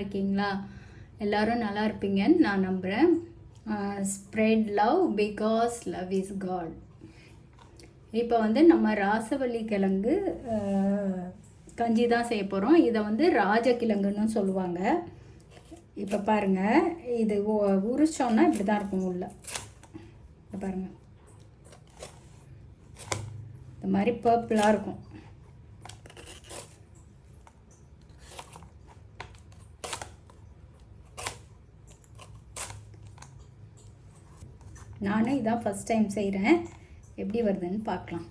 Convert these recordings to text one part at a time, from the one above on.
இருக்கீங்களா? எல்லோரும் நல்லா இருப்பீங்கன்னு நான் நம்புகிறேன். Spread love because love is God. இப்போ நம்ம ராசவள்ளி கிழங்கு கஞ்சி தான் செய்ய போகிறோம். இதை ராஜகிழங்குன்னு சொல்லுவாங்க. இப்போ பாருங்கள், இது உரிச்சோன்னா இப்படி தான் இருக்கும். உள்ள பாருங்கள், இந்த மாதிரி பர்பிளாக இருக்கும். நானும் இதான் ஃபஸ்ட் டைம் செய்கிறேன். எப்படி வருதுன்னு பார்க்கலாம்.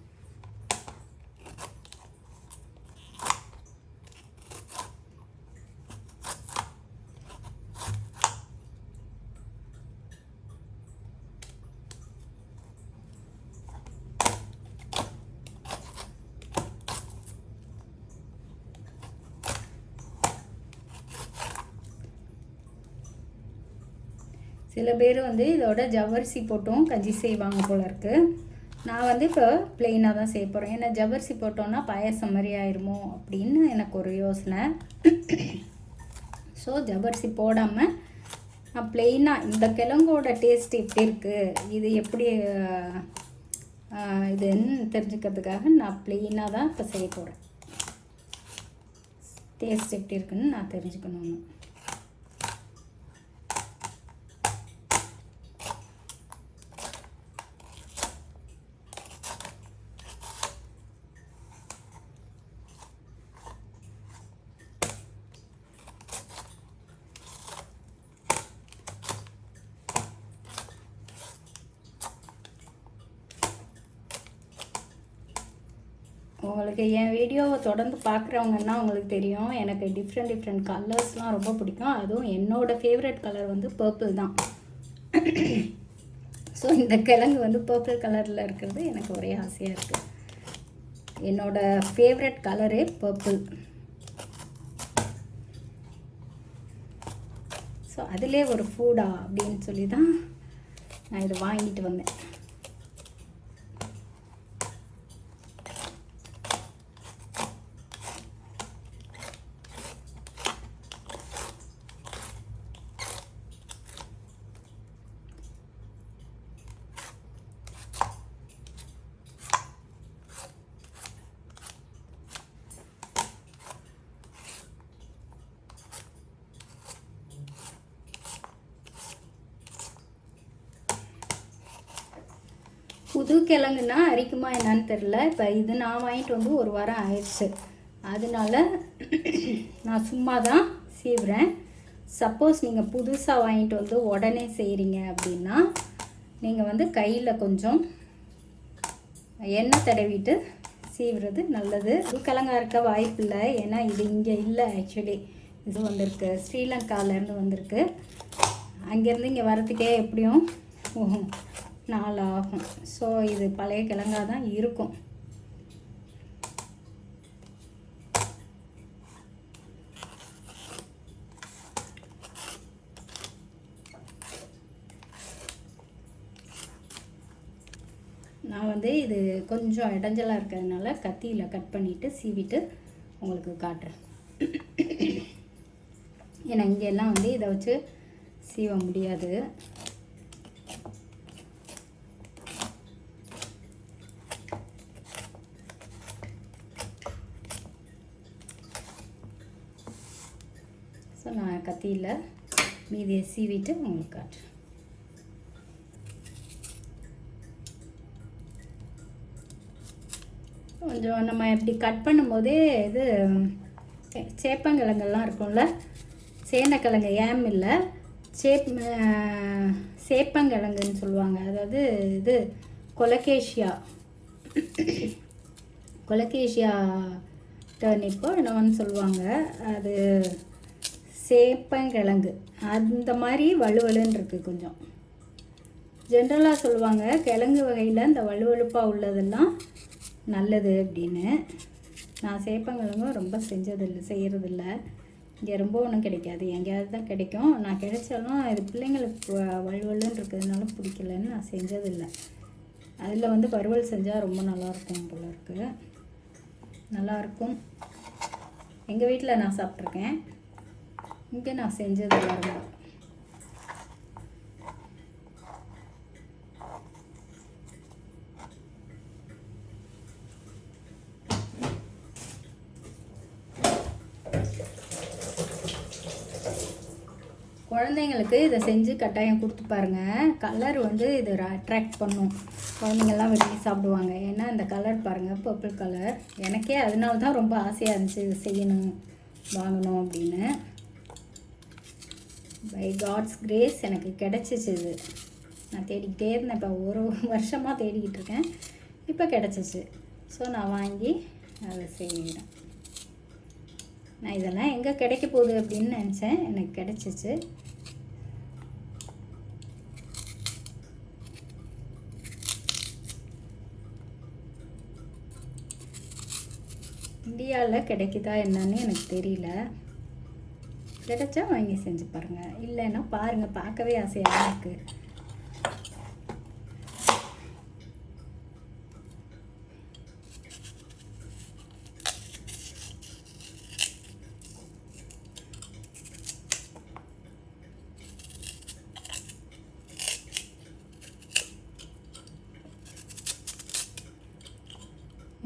சில பேர் இதோட ஜவ்வரிசி போட்டும் கஞ்சி செய்வாங்க போல இருக்குது. நான் இப்போ ப்ளெயினாக தான் செய்ய போகிறேன். ஏன்னா ஜவ்வரிசி போட்டோன்னா பாயசம் மாதிரி ஆயிருமோ அப்படின்னு எனக்கு ஒரு யோசனை. ஸோ ஜவ்வரிசி போடாமல் நான் ப்ளெயினாக, இந்த கிழங்கோட டேஸ்ட் எப்படி இருக்குது, இது எப்படி இதுன்னு தெரிஞ்சுக்கிறதுக்காக நான் ப்ளெயினாக தான் இப்போ செய்ய போகிறேன். டேஸ்ட் எப்படி இருக்குன்னு நான் தெரிஞ்சுக்கணும். உங்களுக்கு என் வீடியோவை தொடர்ந்து பார்க்குறவங்கன்னா உங்களுக்கு தெரியும், எனக்கு டிஃப்ரெண்ட் கலர்ஸ்லாம் ரொம்ப பிடிக்கும். அதுவும் என்னோடய ஃபேவரட் கலர் பர்பிள் தான். ஸோ இந்த கிழங்கு பர்பிள் கலரில் இருக்கிறது எனக்கு ஒரே ஆசையாக இருக்குது. என்னோடய ஃபேவரட் கலரே பர்பிள். ஸோ அதிலே ஒரு ஃபுட்டா அப்படின்னு சொல்லி தான் நான் இதை வாங்கிட்டு வந்தேன். புது கிழங்குன்னா அரிக்குமா என்னன்னு தெரில. இப்போ இது நான் வாங்கிட்டு ஒரு வாரம் ஆயிடுச்சு. அதனால நான் சும்மா தான் சீவுறேன். சப்போஸ் நீங்கள் புதுசாக வாங்கிட்டு உடனே செய்கிறீங்க அப்படின்னா நீங்கள் கையில் கொஞ்சம் எண்ணெய் தடவிட்டு சீவுறது நல்லது. புது கிழங்கா இருக்க வாய்ப்பு இல்லை, ஏன்னா இது இங்கே இல்லை. ஆக்சுவலி இது வந்திருக்கு ஸ்ரீலங்காவிலேருந்து வந்திருக்கு. அங்கேருந்து இங்கே வரத்துக்கே எப்படியும் நாள் ஆகும். ஸோ இது பழைய கிழங்காக தான் இருக்கும். நான் இது கொஞ்சம் இடைஞ்சலாக இருக்கிறதுனால கத்தியில் கட் பண்ணிவிட்டு சீவிட்டு உங்களுக்கு காட்டுறேன். ஏன்னா இங்கெல்லாம் இதை வச்சு சீவ முடியாது. ஸோ நான் கத்தியில் மீதியை சீவிட்டு உங்களுக்கு காட்டுறேன். கொஞ்சம் நம்ம இப்படி கட் பண்ணும்போதே இது சேப்பங்கிழங்கெல்லாம் இருக்கும்ல, சேனக்கிழங்கு ஏம் இல்லை, சேப்பங்கிழங்குன்னு சொல்லுவாங்க. அதாவது இது கொலகேஷியா டர்னிப்போ என்னன்னு சொல்லுவாங்க. அது சேப்பங்கிழங்கு அந்த மாதிரி வலுவலுன்னு இருக்குது. கொஞ்சம் ஜென்ரலாக சொல்லுவாங்க கிழங்கு வகையில் இந்த வலுவலுப்பாக உள்ளதெல்லாம் நல்லது அப்படின்னு. நான் சேப்பங்கிழங்கும் ரொம்ப செய்கிறதில்ல. இங்கே ரொம்ப ஒன்றும் கிடைக்காது, எங்கேயாவது தான் கிடைக்கும். நான் கிடைச்சாலும் இது பிள்ளைங்களுக்கு வலுவலுன்னு இருக்கிறதுனால பிடிக்கலன்னு நான் செஞ்சதில்லை. அதில் வறுவல் செஞ்சால் ரொம்ப நல்லாயிருக்கும் போல இருக்குது. நல்லாயிருக்கும். எங்கள் வீட்டில் நான் சாப்பிட்ருக்கேன். இங்கே நான் செஞ்சது ரொம்ப குழந்தைங்களுக்கு இதை செஞ்சு கட்டாயம் கொடுத்து பாருங்கள். கலர் வந்து இது அட்ராக்ட் பண்ணும். குழந்தைங்கள்லாம் விரும்பி சாப்பிடுவாங்க. ஏன்னா இந்த கலர் பாருங்கள், பர்பிள் கலர். எனக்கே அதனால தான் ரொம்ப ஆசையாக இருந்துச்சு இது செய்யணும், வாங்கணும் அப்படின்னு. பை காட்ஸ் கிரேஸ் எனக்கு கிடச்சிச்சு இது. நான் தேடிக்கிட்டே இருந்தேன். இப்போ ஒரு வருஷமாக தேடிக்கிட்டு இருக்கேன். இப்போ கிடச்சிச்சு. ஸோ நான் வாங்கி அதை செய்கிறேன். நான் இதெல்லாம் எங்கே கிடைக்க போகுது அப்படின்னு நினச்சேன். எனக்கு கிடச்சிச்சு. இந்தியாவில் கிடைக்குதா என்னன்னு எனக்கு தெரியல. கிடைச்சா வாங்கி செஞ்சு பாருங்கள். இல்லைன்னா பாருங்கள், பார்க்கவே ஆசையாக இருக்குது.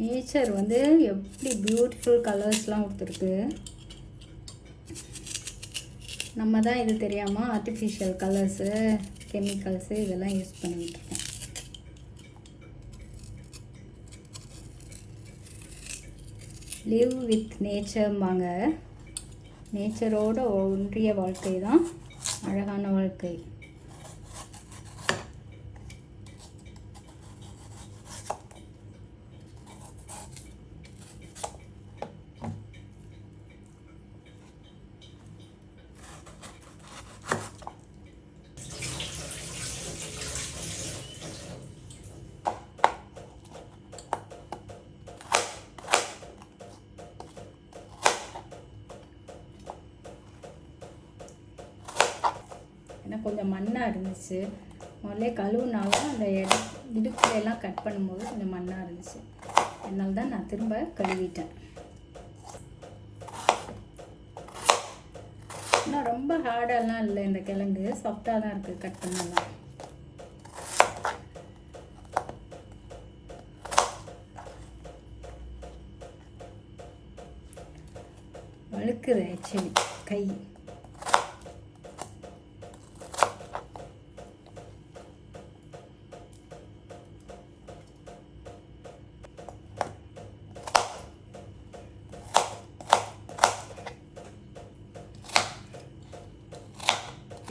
நேச்சர் வந்து எப்படி பியூட்டிஃபுல் கலர்ஸ்லாம் கொடுத்துருக்கு. நம்ம தான் இது தெரியாமல் ஆர்டிஃபிஷியல் கலர்ஸு, கெமிக்கல்ஸு இதெல்லாம் யூஸ் பண்ணிக்கிட்டு இருக்கோம். Live with நேச்சர்ம்பாங்க. நேச்சரோட ஒன்றிய வாழ்க்கை தான் அழகான வாழ்க்கை. ஏன்னா கொஞ்சம் மண்ணாக இருந்துச்சு. முதல்ல கழுவுனாலும் அந்த இடுப்புலையெல்லாம் கட் பண்ணும்போது கொஞ்சம் மண்ணாக இருந்துச்சு. அதனால தான் நான் திரும்ப கழுவிட்டேன். ஆனால் ரொம்ப ஹார்டெல்லாம் இல்லை. இந்த கிழங்கு சாஃப்டாக தான் இருக்குது. கட் பண்ணலாம். வழுக்குது ஆக்சுவலி கை.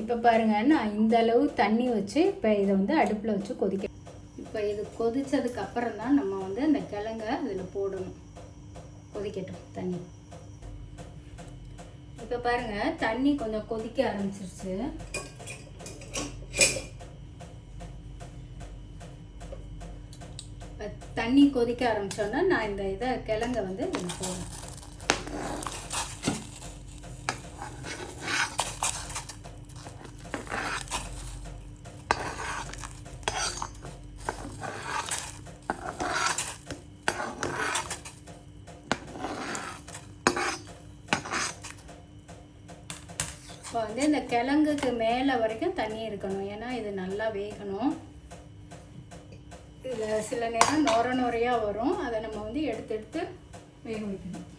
இப்போ பாருங்கள், நான் இந்த அளவு தண்ணி வச்சு இப்போ இதை வந்து அடுப்பில் வச்சு கொதிக்க. இப்போ இது கொதித்ததுக்கு அப்புறம் தான் நம்ம வந்து அந்த கிழங்க அதில் போடணும். கொதிக்கட்டும் தண்ணி. இப்போ பாருங்கள், தண்ணி கொஞ்சம் கொதிக்க ஆரம்பிச்சிருச்சு. தண்ணி கொதிக்க ஆரம்பித்தோன்னா நான் இந்த இதை கிழங்க வந்து இதில் போடுறேன். இப்போ வந்து இந்த கிழங்குக்கு மேலே வரைக்கும் தண்ணி இருக்கணும். ஏன்னா இது நல்லா வேகணும். இதில் சில நேரம் நொர நொறையாக வரும். அதை நம்ம வந்து எடுத்து வேக வைக்கணும்.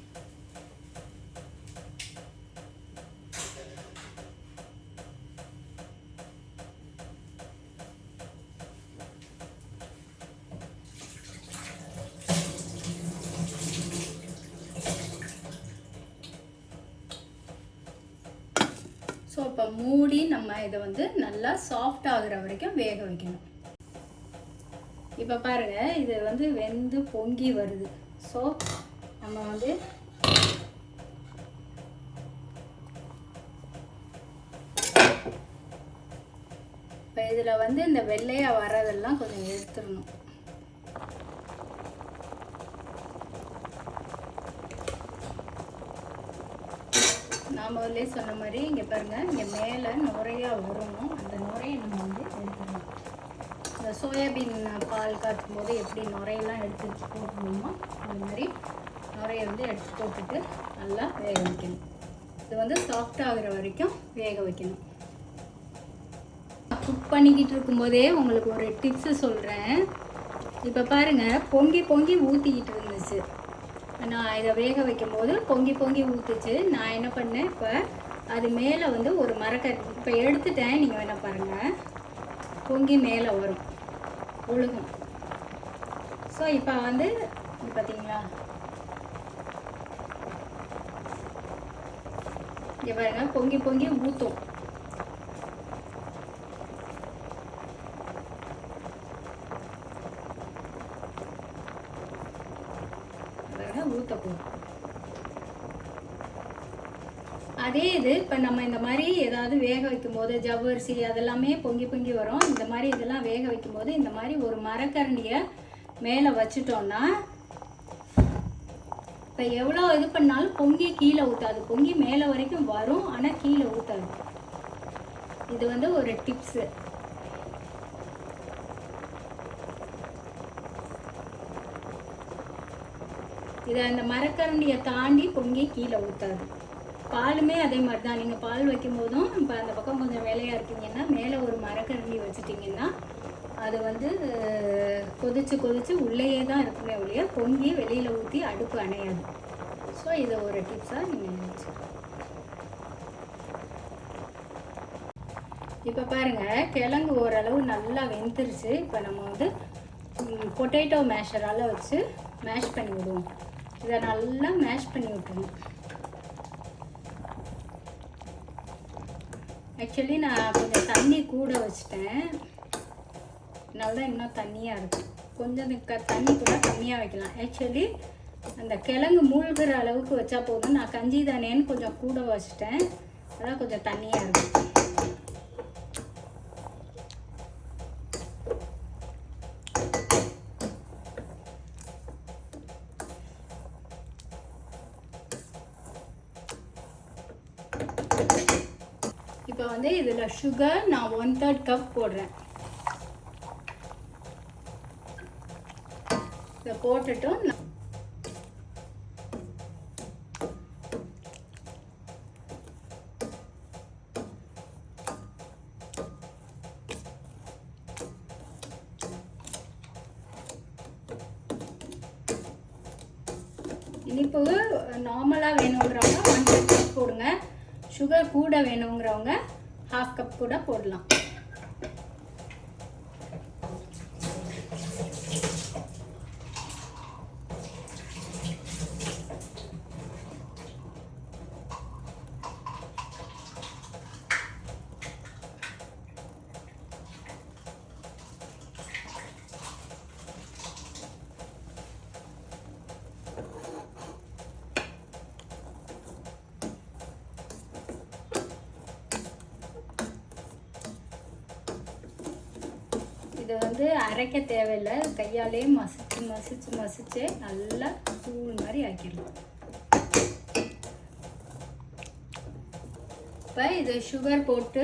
ஸோ இப்போ மூடி நம்ம இதை வந்து நல்லா சாஃப்ட் ஆகுற வரைக்கும் வேக வைக்கணும். இப்போ பாருங்கள், இது வந்து வெந்து பொங்கி வருது. ஸோ நம்ம வந்து இப்போ இதில் வந்து இந்த வெள்ளையாக வர்றதெல்லாம் கொஞ்சம் எடுத்துடணும். நான் முதல்ல சொன்ன மாதிரி இங்கே பாருங்கள், இங்கே மேலே நுரையாக வரணும். அந்த நுரையை நம்ம வந்து எடுத்துடணும். இந்த சோயாபீன் பால் காய்ச்சும் போது எப்படி நுரையெல்லாம் எடுத்து போடணுமோ அந்த மாதிரி நுரையை வந்து எடுத்து போட்டுட்டு நல்லா வேக வைக்கணும். இது வந்து சாஃப்ட் ஆகுற வரைக்கும் வேக வைக்கணும். குக் பண்ணிக்கிட்டு இருக்கும்போதே உங்களுக்கு ஒரு டிப்ஸு சொல்கிறேன். இப்போ பாருங்கள், பொங்கி பொங்கி ஊற்றிக்கிட்டு இருந்துச்சு. நான் இதை வேக வைக்கும்போது பொங்கி பொங்கி ஊற்றுச்சு. நான் என்ன பண்ணேன், இப்போ அது மேலே வந்து ஒரு மரக்கறி இப்போ எடுத்துட்டேன். நீங்கள் வேணால் பாருங்கள், பொங்கி மேலே வரும், ஒழுகும். ஸோ இப்போ வந்து பார்த்தீங்களா, இங்கே பாருங்க, பொங்கி பொங்கி ஊற்றும். ஊற்றப்போம். அதே இது இப்போ நம்ம இந்த மாதிரி ஏதாவது வேக வைக்கும் போது ஜவ்வரிசி அதெல்லாமே பொங்கி பொங்கி வரும். இந்த மாதிரி இதெல்லாம் வேக வைக்கும் போது இந்த மாதிரி ஒரு மரக்கரண்டியை மேலே வச்சுட்டோம்னா இப்போ எவ்வளோ இது பண்ணாலும் பொங்கி கீழே ஊற்றாது. பொங்கி மேலே வரைக்கும் வரும், ஆனால் கீழே ஊற்றாது. இது வந்து ஒரு டிப்ஸு. இதை அந்த மரக்கரண்டியை தாண்டி பொங்கி கீழே ஊற்றாது. பாலுமே அதே மாதிரி தான். நீங்கள் பால் வைக்கும் போதும் இப்போ அந்த பக்கம் கொஞ்சம் வேலையாக இருக்கீங்கன்னா மேலே ஒரு மரக்கரண்டி வச்சுட்டிங்கன்னா அது வந்து கொதிச்சு கொதிச்சு உள்ளேயே தான் இருக்குமே ஒழிய பொங்கி வெளியில் ஊற்றி அடுப்பு அணையாது. ஸோ இதை ஒரு டிப்ஸாக நீங்கள் நினச்சி. இப்போ பாருங்கள், கிழங்கு ஓரளவு நல்லா வெந்துருச்சு. இப்போ நம்ம வந்து பொட்டேட்டோ மேஷரால் வச்சு மேஷ் பண்ணி விடுவோம். இதை நல்லா மேஷ் பண்ணி விட்டுருணும். ஆக்சுவலி நான் கொஞ்சம் தண்ணி கூட வச்சுட்டேன், அதனால தான் இன்னும் தண்ணியாக இருக்குது. கொஞ்சம் தண்ணி கூட கம்மியாக வைக்கலாம். ஆக்சுவலி அந்த கிழங்கு மூழ்கிற அளவுக்கு வச்சா போதும். நான் கஞ்சி தானேன்னு கொஞ்சம் கூட வச்சுட்டேன், அதான் கொஞ்சம் தண்ணியாக இருக்குது. இப்போ வந்து இதில் சுகர் நான் 1/3 கப் போடுறேன். இதை போட்டுட்டும் இனிப்பு நார்மலாக வேணுங்கிறவங்க 1/2 கப் போடுங்க. சுகர் கூட வேணுங்கிறவங்க 1/2 கப் கூட போடலாம். இதை வந்து அரைக்க தேவையில்லை, கையாலே மசிச்சு மசிச்சு மசிச்சு நல்லா தூள் மாதிரி ஆக்கிடலாம். இப்போ இது சுகர் போட்டு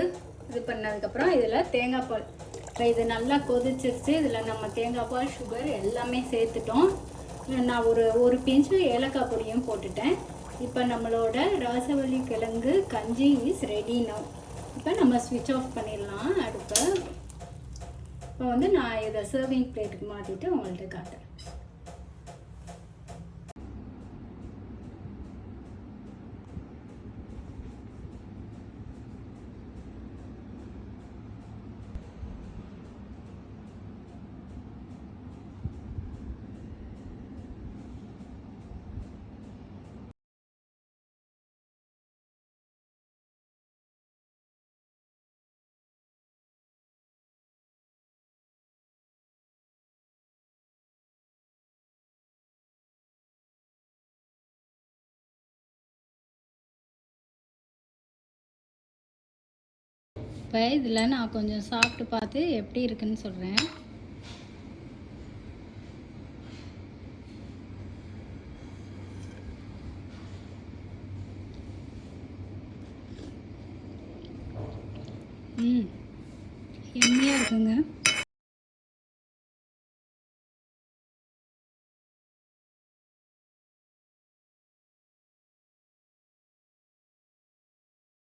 இது பண்ணதுக்கப்புறம் இதில் தேங்காய் பால். இப்போ இது நல்லா கொதிச்சிருச்சு. இதில் நம்ம தேங்காய் பால், சுகர் எல்லாமே சேர்த்துட்டோம். நான் ஒரு பிஞ்சு ஏலக்காய் பொடியும் போட்டுட்டேன். இப்போ நம்மளோட ராசவள்ளி கிழங்கு கஞ்சி இஸ் ரெடி நவ். இப்போ நம்ம ஸ்விட்ச் ஆஃப் பண்ணிடலாம் அடுப்பை. இப்போ வந்து நான் இதை சர்விங் பிளேட்டுக்கு மாற்றிட்டு உங்கள்கிட்ட காட்டுறேன். இப்போ இதில் நான் கொஞ்சம் சாப்பிட்டு பார்த்து எப்படி இருக்குன்னு சொல்கிறேன். எம்மியாக இருக்குங்க.